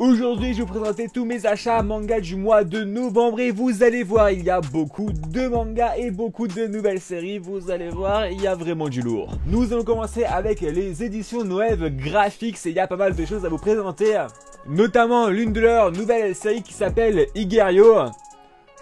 Aujourd'hui, je vais vous présenter tous mes achats manga du mois de novembre et vous allez voir, il y a beaucoup de mangas et beaucoup de nouvelles séries. Vous allez voir, il y a vraiment du lourd. Nous allons commencer avec les éditions Noël Graphics et il y a pas mal de choses à vous présenter. Notamment l'une de leurs nouvelles séries qui s'appelle Igerio.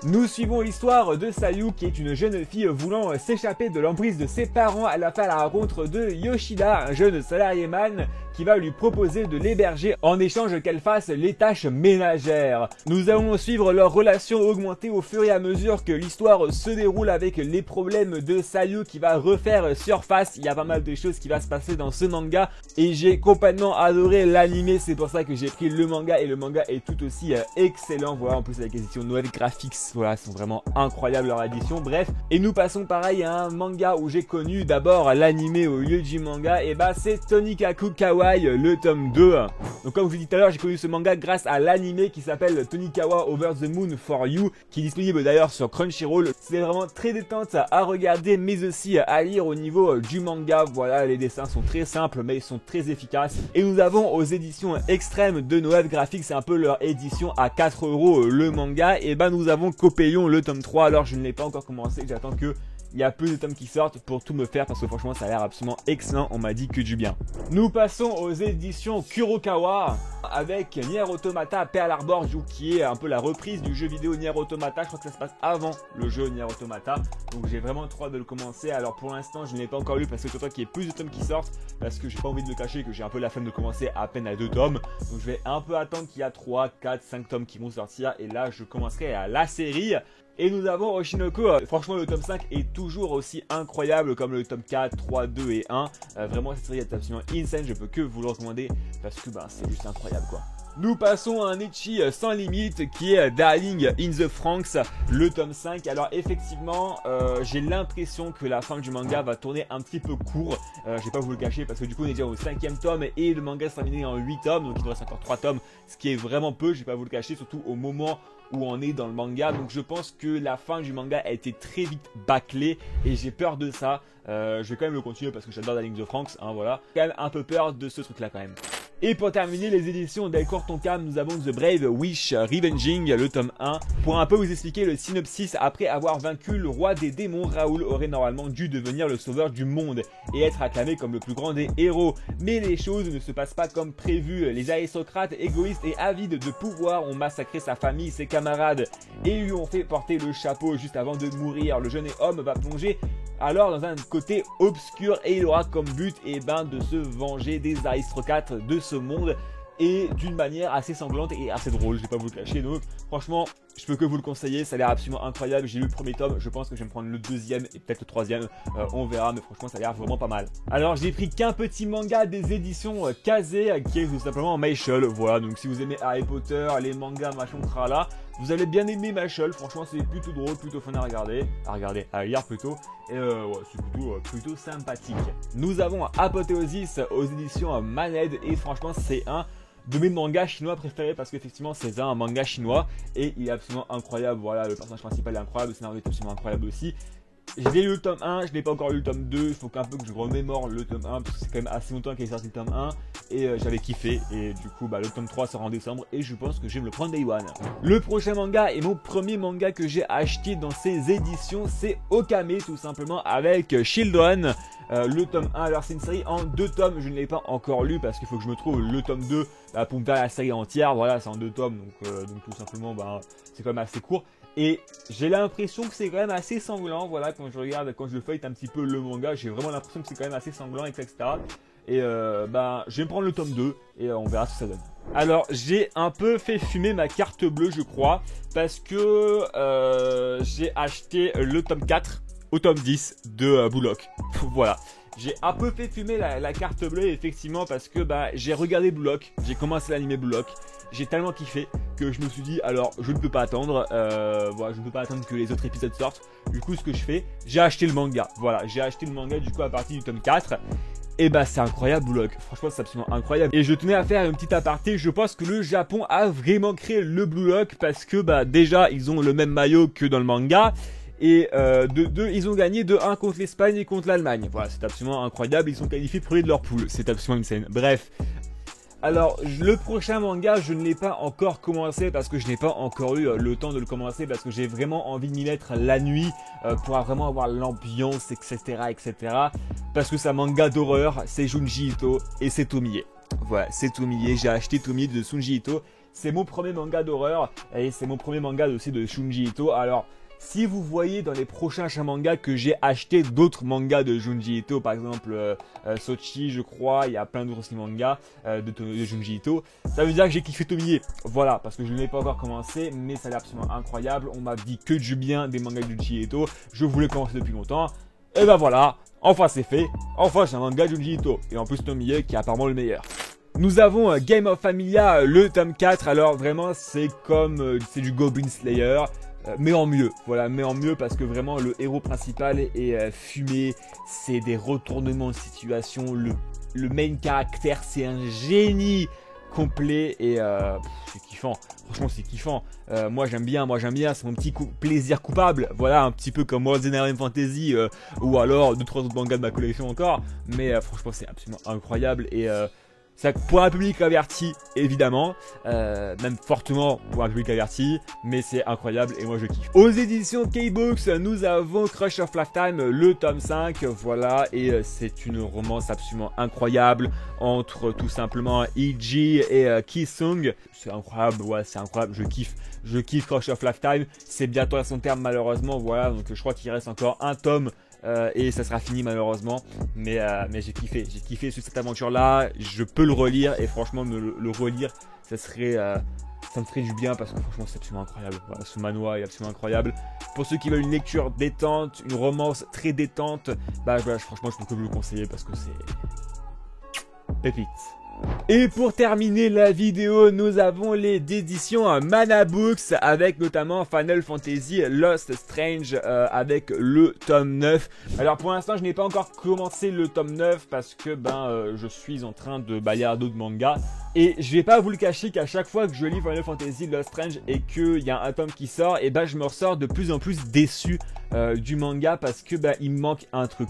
Nous suivons l'histoire de Sayu qui est une jeune fille voulant s'échapper de l'emprise de ses parents. Elle va faire la rencontre de Yoshida, un jeune salariéman qui va lui proposer de l'héberger en échange qu'elle fasse les tâches ménagères. Nous allons suivre leur relation augmenter au fur et à mesure que l'histoire se déroule avec les problèmes de Sayu qui va refaire surface. Il y a pas mal de choses qui va se passer dans ce manga et j'ai complètement adoré l'anime. C'est pour ça que j'ai pris le manga et le manga est tout aussi excellent. Voilà, en plus avec les éditions Noël Graphics. Voilà, sont vraiment incroyables leur édition. Bref, et nous passons pareil à un manga où j'ai connu d'abord l'anime au lieu du manga. Et bah c'est Tonikaku Kawaii, le tome 2. Donc comme je vous dis tout à l'heure, j'ai connu ce manga grâce à l'anime qui s'appelle Tonikawa Over the Moon for You, qui est disponible d'ailleurs sur Crunchyroll. C'est vraiment très détente à regarder mais aussi à lire au niveau du manga. Voilà, les dessins sont très simples mais ils sont très efficaces. Et nous avons aux éditions extrêmes de Noël Graphics, c'est un peu leur édition à 4 € le manga. Et bah nous avons Copélion le tome 3, alors je ne l'ai pas encore commencé, j'attends que il y a plus de tomes qui sortent pour tout me faire parce que franchement ça a l'air absolument excellent, on m'a dit que du bien. Nous passons aux éditions Kurokawa avec Nier Automata Pearl Harbor qui est un peu la reprise du jeu vidéo Nier Automata. Je crois que ça se passe avant le jeu Nier Automata, donc j'ai vraiment trop hâte de le commencer. Alors pour l'instant je ne l'ai pas encore lu parce que je crois qu'il y ait plus de tomes qui sortent, parce que j'ai pas envie de le cacher que j'ai un peu la flemme de commencer à peine à 2 tomes, donc je vais un peu attendre qu'il y a 3, 4, 5 tomes qui vont sortir et là je commencerai à la série. Et nous avons Oshinoko, franchement le tome 5 est toujours aussi incroyable comme le tome 4, 3, 2 et 1. Vraiment cette série est absolument insane, je peux que vous le recommander parce que c'est juste incroyable quoi. Nous passons à un ecchi sans limite qui est Darling in the Franxx, le tome 5. Alors effectivement, j'ai l'impression que la fin du manga va tourner un petit peu court. Je vais pas vous le cacher parce que du coup on est déjà au 5e tome et le manga sera terminé en 8 tomes. Donc il nous reste encore 3 tomes, ce qui est vraiment peu, je vais pas vous le cacher, surtout au moment où on est dans le manga. Donc je pense que la fin du manga a été très vite bâclée et j'ai peur de ça. Je vais quand même le continuer parce que j'adore Darling in the Franxx, hein, voilà. J'ai quand même un peu peur de ce truc là quand même. Et pour terminer les éditions Delcourt Tonkam, nous avons The Brave Wish Revenging, le tome 1. Pour un peu vous expliquer le synopsis, après avoir vaincu le roi des démons, Raoul aurait normalement dû devenir le sauveur du monde et être acclamé comme le plus grand des héros. Mais les choses ne se passent pas comme prévu. Les aristocrates égoïstes et avides de pouvoir ont massacré sa famille, ses camarades et lui ont fait porter le chapeau juste avant de mourir. Le jeune homme va plonger alors dans un côté obscur et il aura comme but de se venger des aristocrates de ce monde et d'une manière assez sanglante et assez drôle, je vais pas vous le cacher. Donc franchement je peux que vous le conseiller, ça a l'air absolument incroyable. J'ai lu le premier tome, je pense que je vais me prendre le deuxième et peut-être le troisième, on verra, mais franchement ça a l'air vraiment pas mal. Alors j'ai pris qu'un petit manga des éditions Kaze qui est tout simplement Mashle. Voilà, donc si vous aimez Harry Potter, les mangas machin tralala, vous allez bien aimer Mashle. Franchement c'est plutôt drôle, plutôt fun à regarder, à lire plutôt. Et ouais, c'est plutôt sympathique. Nous avons Apothéosis aux éditions Maned et franchement c'est un de mes mangas chinois préférés parce qu'effectivement c'est un manga chinois et il est absolument incroyable. Voilà, le personnage principal est incroyable, le scénario est absolument incroyable aussi. J'ai lu le tome 1, je n'ai pas encore lu le tome 2, il faut qu'un peu que je remémore le tome 1 parce que c'est quand même assez longtemps qu'il est sorti le tome 1 et j'avais kiffé et du coup le tome 3 sort en décembre et je pense que je vais me le prendre day one. Le prochain manga et mon premier manga que j'ai acheté dans ces éditions, c'est Okame tout simplement avec Children. Le tome 1, alors c'est une série en 2 tomes, je ne l'ai pas encore lu parce qu'il faut que je me trouve le tome 2 pour me faire la série entière. Voilà, c'est en 2 tomes donc tout simplement c'est quand même assez court. Et j'ai l'impression que c'est quand même assez sanglant, voilà, quand je regarde, quand je feuillete un petit peu le manga, j'ai vraiment l'impression que c'est quand même assez sanglant, etc. Et je vais me prendre le tome 2 et on verra ce que ça donne. Alors j'ai un peu fait fumer ma carte bleue je crois, parce que j'ai acheté le tome 4 au tome 10 de Blue Lock. Voilà. J'ai un peu fait fumer la carte bleue effectivement parce que j'ai regardé Blue Lock, j'ai commencé l'anime Blue Lock, j'ai tellement kiffé que je me suis dit alors je ne peux pas attendre, voilà, je ne peux pas attendre que les autres épisodes sortent. Du coup ce que je fais, j'ai acheté le manga, voilà, j'ai acheté le manga du coup à partir du tome 4. Et c'est incroyable Blue Lock, franchement c'est absolument incroyable. Et je tenais à faire une petite aparté, je pense que le Japon a vraiment créé le Blue Lock parce que déjà ils ont le même maillot que dans le manga. Et de 2, ils ont gagné de 1 contre l'Espagne et contre l'Allemagne. Voilà, c'est absolument incroyable. Ils sont qualifiés premier de leur poule. C'est absolument insane. Bref, Alors, le prochain manga, je ne l'ai pas encore commencé parce que je n'ai pas encore eu le temps de le commencer parce que j'ai vraiment envie de m'y mettre la nuit pour vraiment avoir l'ambiance, etc., etc. Parce que c'est un manga d'horreur, c'est Junji Ito et c'est Tomie. Voilà, c'est Tomie. J'ai acheté Tomie de Junji Ito. C'est mon premier manga d'horreur et c'est mon premier manga aussi de Junji Ito. Alors, si vous voyez dans les prochains mangas que j'ai acheté d'autres mangas de Junji Ito, par exemple Sochi, je crois, il y a plein d'autres aussi mangas de Junji Ito, ça veut dire que j'ai kiffé Tomie. Voilà, parce que je ne l'ai pas encore commencé, mais ça a l'air absolument incroyable. On m'a dit que du bien des mangas de Junji Ito. Je voulais commencer depuis longtemps. Et ben voilà, enfin c'est fait. Enfin c'est un manga de Junji Ito. Et en plus Tomie qui est apparemment le meilleur. Nous avons Game of Familia, le tome 4. Alors vraiment, c'est comme c'est du Goblin Slayer, mais en mieux. Voilà, mais en mieux parce que vraiment le héros principal est fumé. C'est des retournements de situation. Le main caractère, c'est un génie complet et c'est kiffant. Franchement, c'est kiffant. Moi j'aime bien. C'est mon petit plaisir coupable. Voilà, un petit peu comme Ordinary Fantasy ou alors 2-3 autres mangas de ma collection encore. Mais franchement, c'est absolument incroyable et ça, pour un public averti, évidemment, même fortement pour un public averti, mais c'est incroyable et moi je kiffe. Aux éditions K-Books, nous avons Crush of Lifetime, le tome 5, voilà, et c'est une romance absolument incroyable entre tout simplement Iji et Ki-sung. C'est incroyable, ouais, c'est incroyable, je kiffe Crush of Lifetime, c'est bientôt à son terme malheureusement, voilà, donc je crois qu'il reste encore un tome. Et ça sera fini malheureusement, mais j'ai kiffé sur cette aventure là. Je peux le relire et franchement le relire ça me ferait du bien parce que franchement c'est absolument incroyable. Voilà, ce manoir est absolument incroyable. Pour ceux qui veulent une lecture détente, une romance très détente, bah voilà, franchement je peux que vous le conseiller parce que c'est pépite. Et pour terminer la vidéo, nous avons les éditions Mana Books avec notamment Final Fantasy Lost Strange avec le tome 9. Alors pour l'instant je n'ai pas encore commencé le tome 9 parce que je suis en train de lire d'autres mangas. Et je vais pas vous le cacher qu'à chaque fois que je lis Final Fantasy Lost Strange et qu'il y a un tome qui sort, et je me ressors de plus en plus déçu du manga parce que il me manque un truc.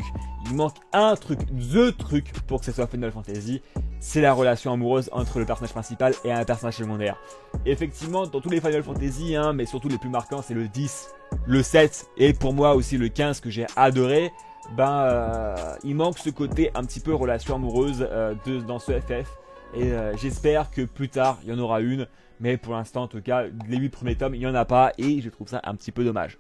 Il manque un truc, the truc pour que ce soit Final Fantasy. C'est la relation amoureuse entre le personnage principal et un personnage secondaire. Effectivement, dans tous les Final Fantasy, mais surtout les plus marquants, c'est le 10, le 7 et pour moi aussi le 15 que j'ai adoré. Il manque ce côté un petit peu relation amoureuse dans ce FF. Et j'espère que plus tard, il y en aura une. Mais pour l'instant, en tout cas, les 8 premiers tomes, il n'y en a pas. Et je trouve ça un petit peu dommage.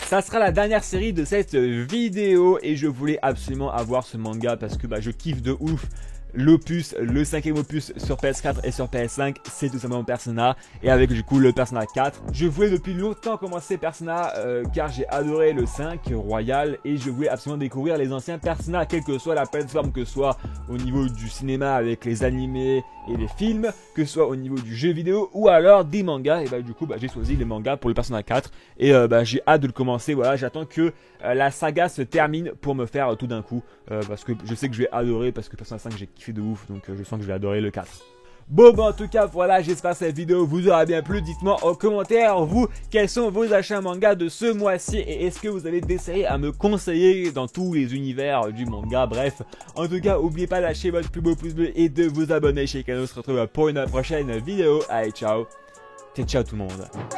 Ça sera la dernière série de cette vidéo. Et je voulais absolument avoir ce manga parce que je kiffe de ouf. L'opus, le 5e opus sur PS4 et sur PS5, c'est tout simplement Persona. Et avec du coup le Persona 4. Je voulais depuis longtemps commencer Persona car j'ai adoré le 5 Royal. Et je voulais absolument découvrir les anciens Persona, quelle que soit la plateforme, que ce soit au niveau du cinéma avec les animés et les films, que ce soit au niveau du jeu vidéo ou alors des mangas. Et du coup j'ai choisi les mangas pour le Persona 4. Et j'ai hâte de le commencer, voilà, j'attends que la saga se termine pour me faire tout d'un coup. Parce que je sais que je vais adorer parce que Persona 5 j'ai kiffé de ouf, donc je sens que je vais adorer le 4. Bon en tout cas voilà, j'espère que cette vidéo vous aura bien plu. Dites-moi en commentaire vous quels sont vos achats manga de ce mois-ci et est-ce que vous avez des séries à me conseiller dans tous les univers du manga. Bref, en tout cas n'oubliez pas de lâcher votre plus beau pouce bleu et de vous abonner chez le canal. On se retrouve pour une prochaine vidéo. Allez ciao, ciao tout le monde.